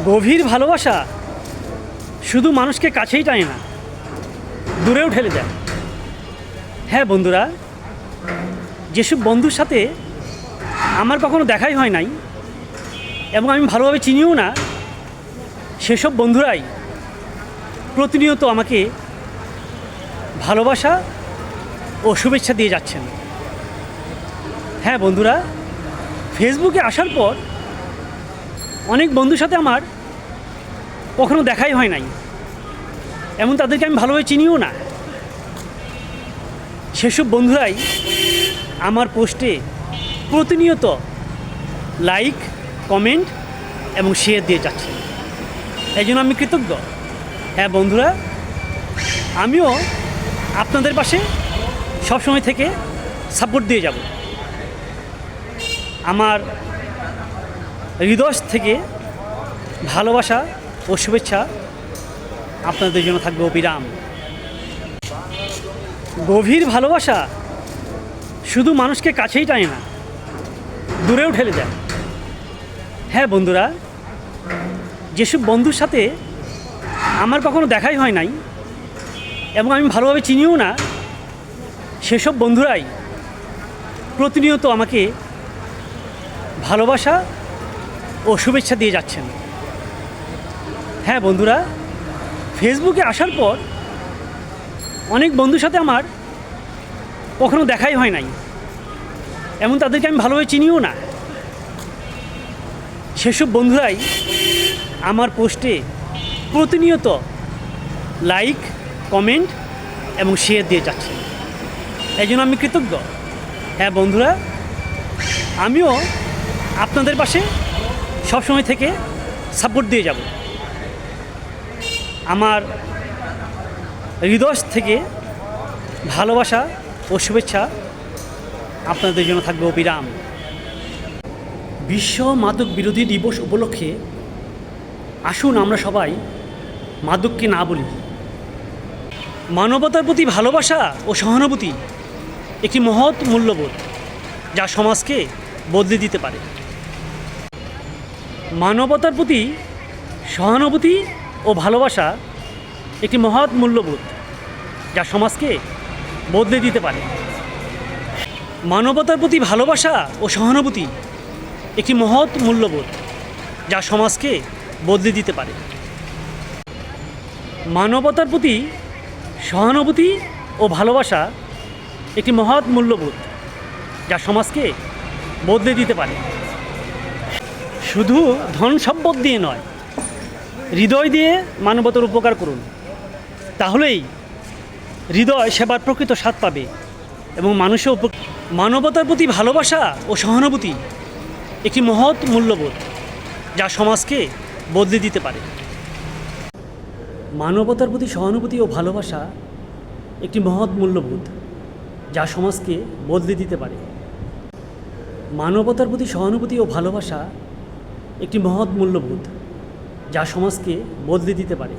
গভীর ভালোবাসা শুধু মানুষকে কাছেই টানে না, দূরেও ঠেলে দেয়। হ্যাঁ বন্ধুরা, যেসব বন্ধুর সাথে আমার কখনো দেখাই হয় নাই এবং আমি ভালোভাবে চিনিও না, সেসব বন্ধুরাই প্রতিনিয়ত আমাকে ভালোবাসা ও শুভেচ্ছা দিয়ে যাচ্ছেন। হ্যাঁ বন্ধুরা, ফেসবুকে আসার পর অনেক বন্ধুর সাথে আমার কখনো দেখাই হয় নাই, এমন তাদেরকে আমি ভালোভাবে চিনিও না, সেসব বন্ধুরাই আমার পোস্টে প্রতিনিয়ত লাইক, কমেন্ট এবং শেয়ার দিয়ে যাচ্ছে। এই জন্য আমি কৃতজ্ঞ। হ্যাঁ বন্ধুরা, আমিও আপনাদের পাশে সবসময় থেকে সাপোর্ট দিয়ে যাব। আমার হৃদয় থেকে ভালোবাসা ও শুভেচ্ছা আপনাদের জন্য থাকবে অবিরাম। গভীর ভালোবাসা শুধু মানুষকে কাছেই টানে না, দূরেও ঠেলে দেয়। হ্যাঁ বন্ধুরা, যেসব বন্ধুর সাথে আমার কখনো দেখাই হয় নাই এবং আমি ভালোভাবে চিনিও না, সেসব বন্ধুরাই প্রতিনিয়ত আমাকে ভালোবাসা ও শুভেচ্ছা দিয়ে যাচ্ছেন। হ্যাঁ বন্ধুরা, ফেসবুকে আসার পর অনেক বন্ধুর সাথে আমার কখনো দেখাই হয় নাই, এমন তাদেরকে আমি ভালোভাবে চিনিও না, সেসব বন্ধুরাই আমার পোস্টে প্রতিনিয়ত লাইক, কমেন্ট এবং শেয়ার দিয়ে যাচ্ছে। এই জন্য আমি কৃতজ্ঞ। হ্যাঁ বন্ধুরা, আমিও আপনাদের পাশে সবসময় থেকে সাপোর্ট দিয়ে যাব। আমার হৃদয় থেকে ভালোবাসা ও শুভেচ্ছা আপনাদের জন্য থাকবে অবিরাম। বিশ্ব মাদক বিরোধী দিবস উপলক্ষে আসুন আমরা সবাই মাদককে না বলি। মানবতার প্রতি ভালোবাসা ও সহানুভূতি একটি মহৎ মূল্যবোধ, যা সমাজকে বদলে দিতে পারে। মানবতার প্রতি সহানুভূতি ও ভালোবাসা একটি মহৎ মূল্যবোধ, যা সমাজকে বদলে দিতে পারে। মানবতার প্রতি ভালোবাসা ও সহানুভূতি একটি মহৎ মূল্যবোধ, যা সমাজকে বদলে দিতে পারে। মানবতার প্রতি সহানুভূতি ও ভালোবাসা একটি মহৎ মূল্যবোধ, যা সমাজকে বদলে দিতে পারে। শুধু ধন সম্পদ দিয়ে নয়, হৃদয় দিয়ে মানবতার উপকার করুন, তাহলেই হৃদয় সেবার প্রকৃত স্বাদ পাবে এবং মানুষও মানবতার প্রতি ভালোবাসা ও সহানুভূতি একটি মহৎ মূল্যবোধ, যা সমাজকে বদলে দিতে পারে। মানবতার প্রতি সহানুভূতি ও ভালোবাসা একটি মহৎ মূল্যবোধ, যা সমাজকে বদলে দিতে পারে। মানবতার প্রতি সহানুভূতি ও ভালোবাসা একটি মহৎ মূল্যবোধ, যা সমাজকে বদলে দিতে পারে।